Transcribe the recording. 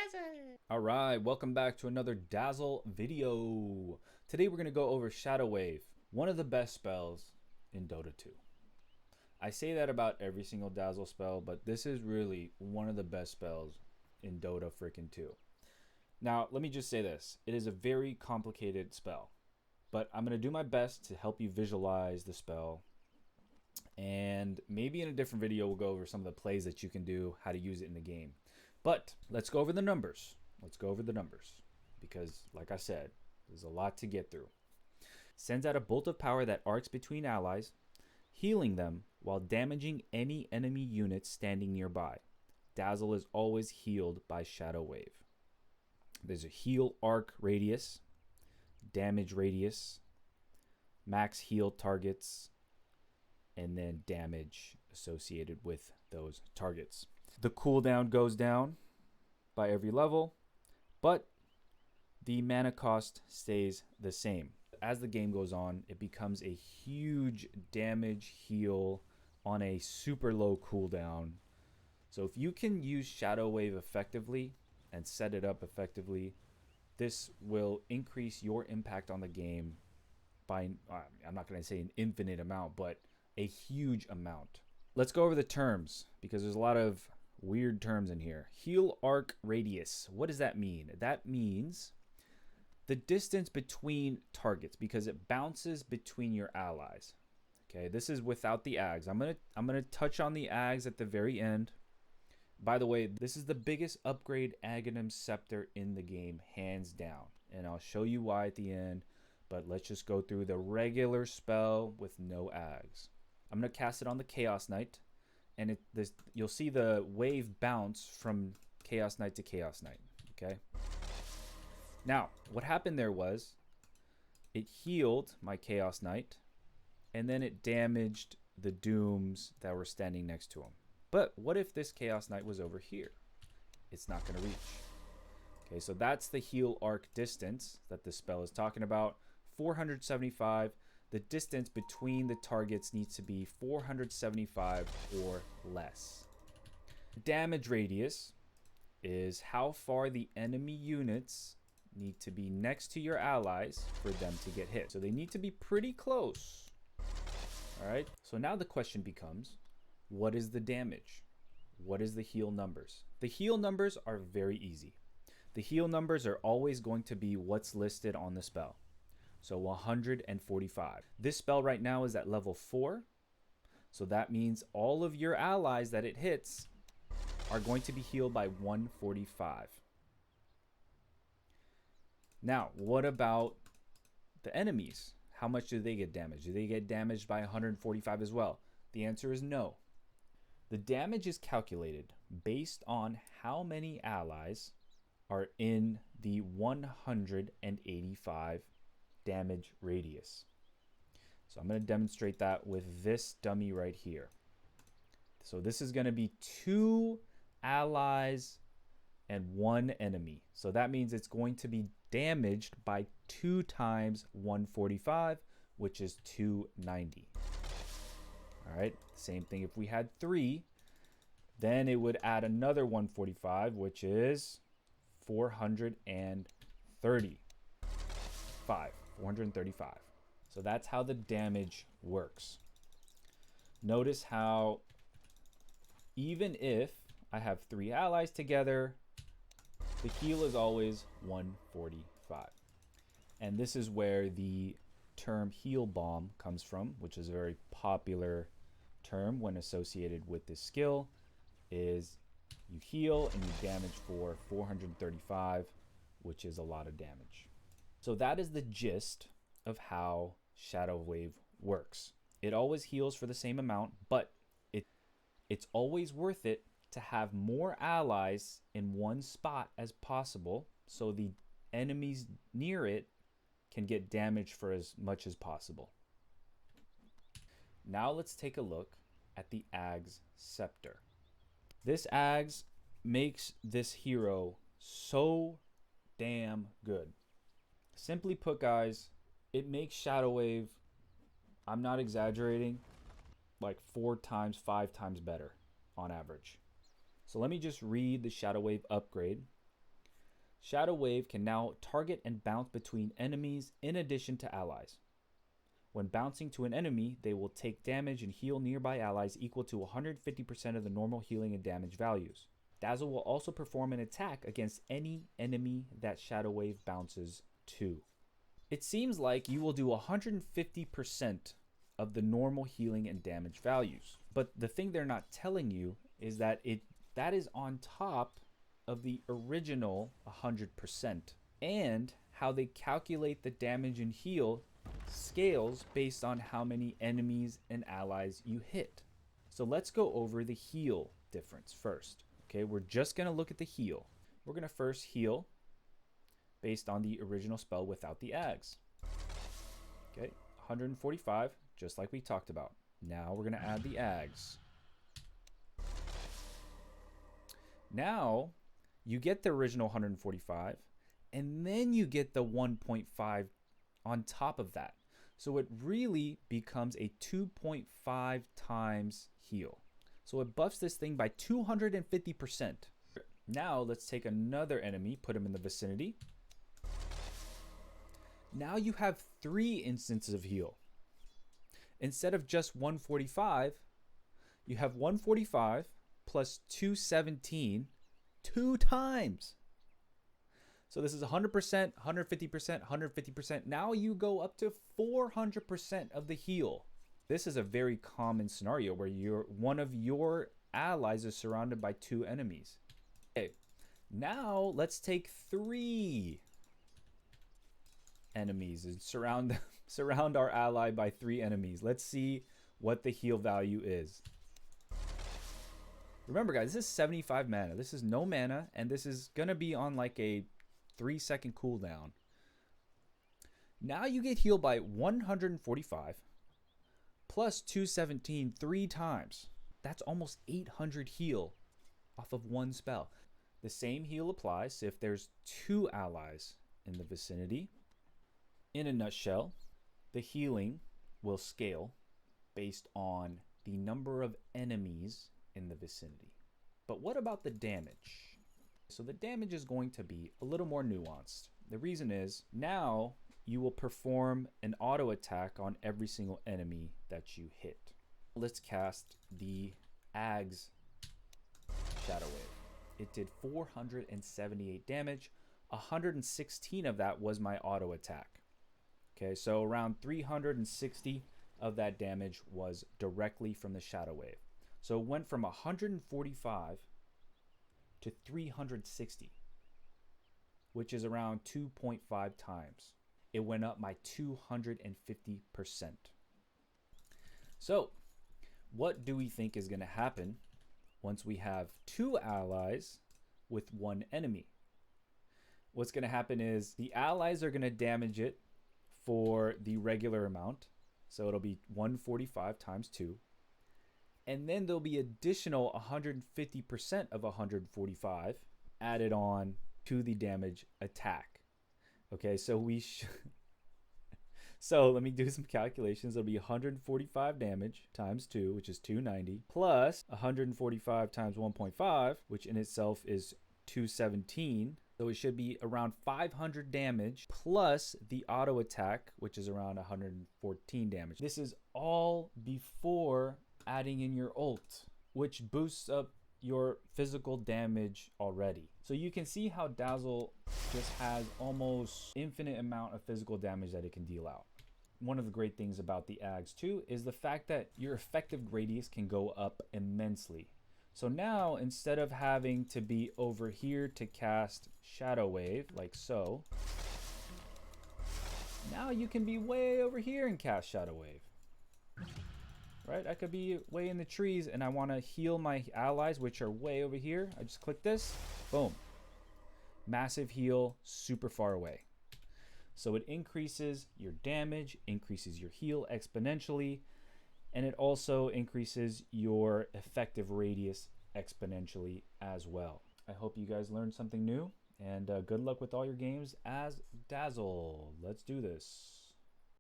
Dazzle! Alright, welcome back to another Dazzle video. Today we're going to go over Shadow Wave, one of the best spells in Dota 2. I say that about every single Dazzle spell, but this is really one of the best spells in Dota freaking 2. Now, let me just say this. It is a very complicated spell, but I'm going to do my best to help you visualize the spell. And maybe in a different video we'll go over some of the plays that you can do, how to use it in the game. But let's go over the numbers. Because, like I said, there's a lot to get through. Sends out a bolt of power that arcs between allies, healing them while damaging any enemy units standing nearby. Dazzle is always healed by Shadow Wave. There's a heal arc radius, damage radius, max heal targets, and then damage associated with those targets. The cooldown goes down by every level, but the mana cost stays the same. As the game goes on, it becomes a huge damage heal on a super low cooldown. So if you can use Shadow Wave effectively and set it up effectively, this will increase your impact on the game by, I'm not going to say an infinite amount, but a huge amount. Let's go over the terms because there's a lot of weird terms in here. Heal arc radius. What does that mean? That means the distance between targets because it bounces between your allies. Okay, this is without the Ags. I'm gonna touch on the Ags at the very end. By the way, this is the biggest upgrade Aghanim Scepter in the game, hands down. And I'll show you why at the end. But let's just go through the regular spell with no Ags. I'm going to cast it on the Chaos Knight, and you'll see the wave bounce from Chaos Knight to Chaos Knight, okay? Now, what happened there was it healed my Chaos Knight, and then it damaged the Dooms that were standing next to him. But what if this Chaos Knight was over here? It's not going to reach. Okay, so that's the heal arc distance that this spell is talking about, 475. The distance between the targets needs to be 475 or less. Damage radius is how far the enemy units need to be next to your allies for them to get hit. So they need to be pretty close. All right. So now the question becomes, what is the damage? What is the heal numbers? The heal numbers are very easy. The heal numbers are always going to be what's listed on the spell. So 145. This spell right now is at level 4. So that means all of your allies that it hits are going to be healed by 145. Now, what about the enemies? How much do they get damaged? Do they get damaged by 145 as well? The answer is no. The damage is calculated based on how many allies are in the 185 damage radius. So I'm going to demonstrate that with this dummy right here. So this is going to be 2 allies and 1 enemy. So that means it's going to be damaged by 2 times 145, which is 290. All right, same thing if we had 3, then it would add another 145, which is 435. So that's how the damage works. Notice how even if I have 3 allies together, the heal is always 145. And this is where the term heal bomb comes from, which is a very popular term when associated with this skill, is you heal and you damage for 435, which is a lot of damage. So that is the gist of how Shadow Wave works. It always heals for the same amount, but it's always worth it to have more allies in one spot as possible so the enemies near it can get damaged for as much as possible. Now let's take a look at the Ag's Scepter. This Ag's makes this hero so damn good. Simply put, guys, it makes Shadow Wave, I'm not exaggerating, like 4 times, 5 times better on average. So let me just read the Shadow Wave upgrade. Shadow Wave can now target and bounce between enemies in addition to allies. When bouncing to an enemy, they will take damage and heal nearby allies equal to 150% of the normal healing and damage values. Dazzle will also perform an attack against any enemy that Shadow Wave bounces to. It seems like you will do 150% of the normal healing and damage values. But the thing they're not telling you is that that is on top of the original 100%. And how they calculate the damage and heal scales based on how many enemies and allies you hit. So let's go over the heal difference first. Okay, we're just going to look at the heal. We're going to first heal based on the original spell without the Ags. Okay, 145, just like we talked about. Now we're going to add the Ags. Now you get the original 145, and then you get the 1.5 on top of that. So it really becomes a 2.5 times heal. So it buffs this thing by 250%. Now let's take another enemy, put him in the vicinity. Now you have 3 instances of heal. Instead of just 145, you have 145 plus 217 2 times. So this is 100%, 150%, 150%. Now you go up to 400% of the heal. This is a very common scenario where one of your allies is surrounded by 2 enemies. Okay, now let's take 3 enemies and surround our ally by 3 enemies. Let's see what the heal value is. Remember, guys, this is 75 mana. This is no mana, and this is going to be on like a 3-second cooldown. Now you get healed by 145 plus 217 3 times. That's almost 800 heal off of one spell. The same heal applies if there's 2 allies in the vicinity. In a nutshell, the healing will scale based on the number of enemies in the vicinity. But what about the damage? So the damage is going to be a little more nuanced. The reason is now you will perform an auto attack on every single enemy that you hit. Let's cast the Ags Shadow Wave. It did 478 damage. 116 of that was my auto attack. Okay, so around 360 of that damage was directly from the Shadow Wave. So it went from 145 to 360, which is around 2.5 times. It went up by 250%. So what do we think is going to happen once we have 2 allies with 1 enemy? What's going to happen is the allies are going to damage it for the regular amount. So it'll be 145 times 2. And then there'll be additional 150% of 145 added on to the damage attack. Okay, so so let me do some calculations. It'll be 145 damage times 2, which is 290, plus 145 times 1.5, which in itself is 217. So it should be around 500 damage plus the auto attack, which is around 114 damage. This is all before adding in your ult, which boosts up your physical damage already. So you can see how Dazzle just has almost infinite amount of physical damage that it can deal out. One of the great things about the Ags too is the fact that your effective radius can go up immensely. So now instead of having to be over here to cast Shadow Wave like so, now you can be way over here and cast Shadow Wave. Right? I could be way in the trees and I want to heal my allies, which are way over here. I just click this, boom. Massive heal, super far away. So it increases your damage, increases your heal exponentially, and it also increases your effective radius exponentially as well. I hope you guys learned something new, and good luck with all your games as Dazzle. Let's do this.